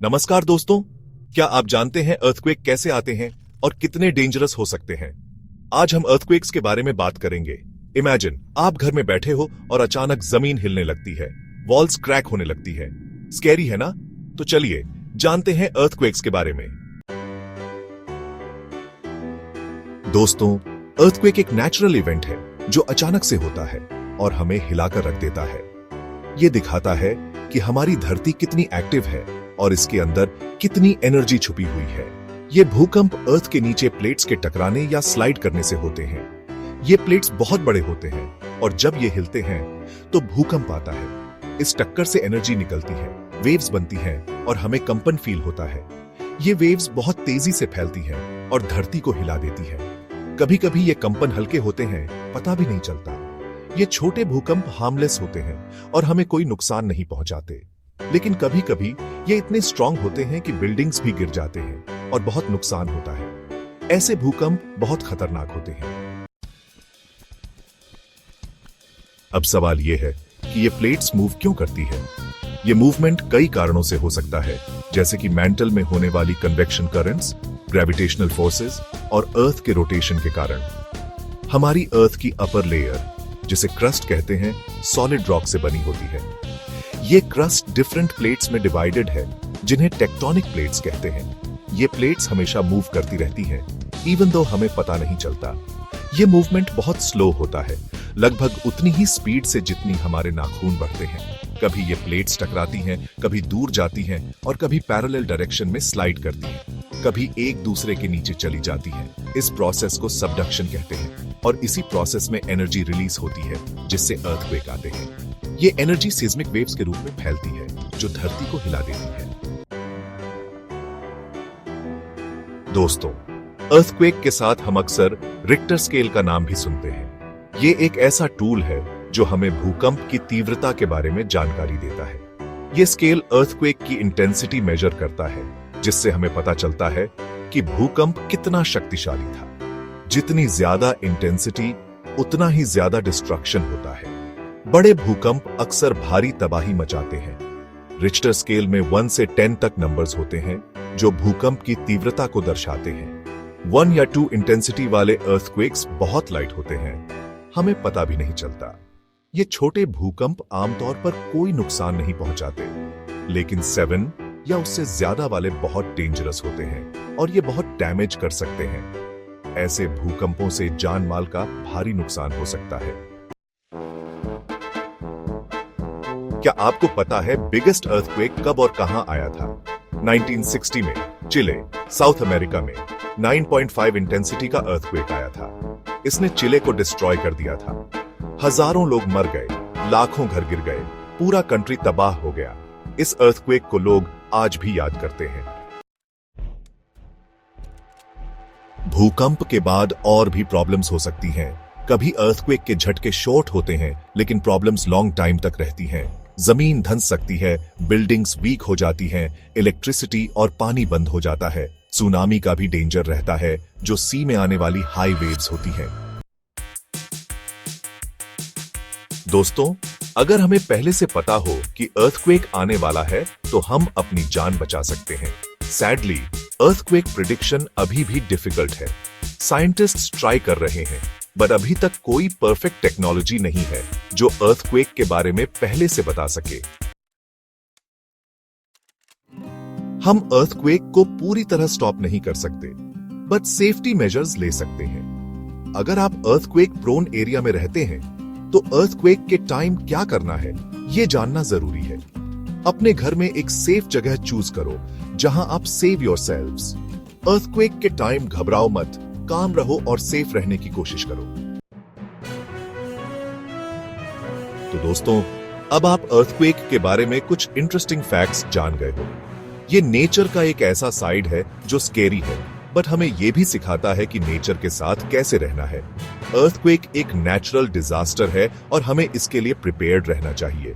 नमस्कार दोस्तों, क्या आप जानते हैं अर्थक्वेक कैसे आते हैं और कितने डेंजरस हो सकते हैं? आज हम अर्थक्वेक्स के बारे में बात करेंगे। इमेजिन आप घर में बैठे हो और अचानक जमीन हिलने लगती है, वॉल्स क्रैक होने लगती है। स्कैरी है ना? तो चलिए जानते हैं अर्थक्वेक्स के बारे में। दोस्तों, अर्थक्वेक एक नेचुरल इवेंट है जो अचानक से होता है और हमें हिलाकर रख देता है। यह दिखाता है कि हमारी धरती कितनी एक्टिव है और इसके अंदर कितनी एनर्जी छुपी हुई है। ये भूकंप अर्थ के नीचे प्लेट्स के टकराने या स्लाइड करने से होते हैं। ये प्लेट्स बहुत बड़े होते हैं और जब ये हिलते हैं तो भूकंप आता है। इस टक्कर से एनर्जी निकलती है, वेव्स बनती हैं और हमें कंपन फील होता है। ये वेव्स बहुत तेजी से फैलती हैं और धरती को हिला देती है। कभी कभी ये कंपन हल्के होते हैं, पता भी नहीं चलता। ये छोटे भूकंप हार्मलेस होते हैं और हमें कोई नुकसान नहीं पहुंचाते। लेकिन कभी कभी ये इतने स्ट्रांग होते हैं कि बिल्डिंग्स भी गिर जाते हैं और बहुत नुकसान होता है। ऐसे भूकंप बहुत खतरनाक होते हैं। अब सवाल ये है कि ये प्लेट्स मूव क्यों करती है? ये मूवमेंट कई कारणों से हो सकता है, जैसे कि मैंटल में होने वाली कन्वेक्शन करंट्स, ग्रेविटेशनल फोर्सेस और अर्थ के रोटेशन के कारण। हमारी अर्थ की अपर लेयर, जिसे क्रस्ट कहते हैं, सॉलिड रॉक से बनी होती है। ये क्रस्ट डिफरेंट प्लेट्स में डिवाइडेड है, जिन्हें टेक्टोनिक प्लेट्स कहते हैं। ये प्लेट्स हमेशा मूव करती रहती हैं, इवन दो हमें पता नहीं चलता। ये मूवमेंट बहुत स्लो होता है, लगभग उतनी ही स्पीड से जितनी हमारे नाखून बढ़ते हैं। कभी ये प्लेट्स टकराती हैं, कभी दूर जाती हैं और कभी पैरेलल डायरेक्शन में स्लाइड करती हैं। कभी एक दूसरे के नीचे चली जाती हैं। इस प्रोसेस को सबडक्शन कहते हैं और इसी प्रोसेस में एनर्जी रिलीज होती है, जिससे अर्थक्वेक आते हैं। ये एनर्जी सिस्मिक वेव्स के रूप में फैलती है, जो धरती को हिला देती है। दोस्तों, अर्थक्वेक के साथ हम अक्सर रिक्टर स्केल का नाम भी सुनते हैं। ये एक ऐसा टूल है जो हमें भूकंप की तीव्रता के बारे में जानकारी देता है। ये स्केल अर्थक्वेक की इंटेंसिटी मेजर करता है, जिससे हमें पता चलता है कि भूकंप कितना शक्तिशाली था। जितनी ज्यादा इंटेंसिटी, उतना ही ज्यादा डिस्ट्रक्शन होता है। बड़े भूकंप अक्सर भारी तबाही मचाते हैं। रिक्टर स्केल में 1 से 10 तक नंबर्स होते हैं, जो भूकंप की तीव्रता को दर्शाते हैं। 1 या 2 इंटेंसिटी वाले अर्थक्वेक्स बहुत लाइट होते हैं, हमें पता भी नहीं चलता। ये छोटे भूकंप आमतौर पर कोई नुकसान नहीं पहुंचाते, लेकिन 7 या उससे ज्यादा वाले बहुत डेंजरस होते हैं और ये बहुत डैमेज कर सकते हैं। ऐसे भूकंपों से जान माल का भारी नुकसान हो सकता है। क्या आपको पता है बिगेस्ट अर्थक्वेक कब और कहां आया था? 1960 में चिले, साउथ अमेरिका में 9.5 इंटेंसिटी का अर्थक्वेक आया था। इसने चिले को डिस्ट्रॉय कर दिया था। हजारों लोग मर गए, लाखों घर गिर गए, पूरा कंट्री तबाह हो गया। इस अर्थक्वेक को लोग आज भी याद करते हैं। भूकंप के बाद और भी प्रॉब्लम्स हो सकती हैं। कभी अर्थक्वेक के झटके शॉर्ट होते हैं, लेकिन प्रॉब्लम्स लॉन्ग टाइम तक रहती हैं। जमीन धंस सकती है, बिल्डिंग्स वीक हो जाती हैं, इलेक्ट्रिसिटी और पानी बंद हो जाता है। सुनामी का भी डेंजर रहता है, जो सी में आने वाली हाई वेव्स होती हैं। दोस्तों, अगर हमें पहले से पता हो कि अर्थक्वेक आने वाला है, तो हम अपनी जान बचा सकते हैं। सैडली, अर्थक्वेक प्रिडिक्शन अभी भी डिफिकल्ट है। साइंटिस्ट्स ट्राई कर रहे हैं, बट अभी तक कोई परफेक्ट टेक्नोलॉजी नहीं है जो अर्थक्वेक के बारे में पहले से बता सके। हम अर्थक्वेक को पूरी तरह स्टॉप नहीं कर सकते, बट सेफ्टी मेजर्स ले सकते हैं। अगर आप अर्थक्वेक प्रोन एरिया में रहते हैं, तो अर्थक्वेक के टाइम क्या करना है, यह जानना जरूरी है। अपने घर में एक सेफ जगह चूज करो, जहां आप सेव योरसेल्व्स। अर्थक्वेक के टाइम घबराओ मत, काम रहो और सेफ रहने की कोशिश करो। तो दोस्तों, अब आप अर्थक्वेक के बारे में कुछ इंटरेस्टिंग फैक्ट्स जान गए हो। ये नेचर का एक ऐसा साइड है जो स्केरी है, बट हमें यह भी सिखाता है कि नेचर के साथ कैसे रहना है। अर्थक्वेक एक नेचुरल डिजास्टर है और हमें इसके लिए प्रिपेयर्ड रहना चाहिए।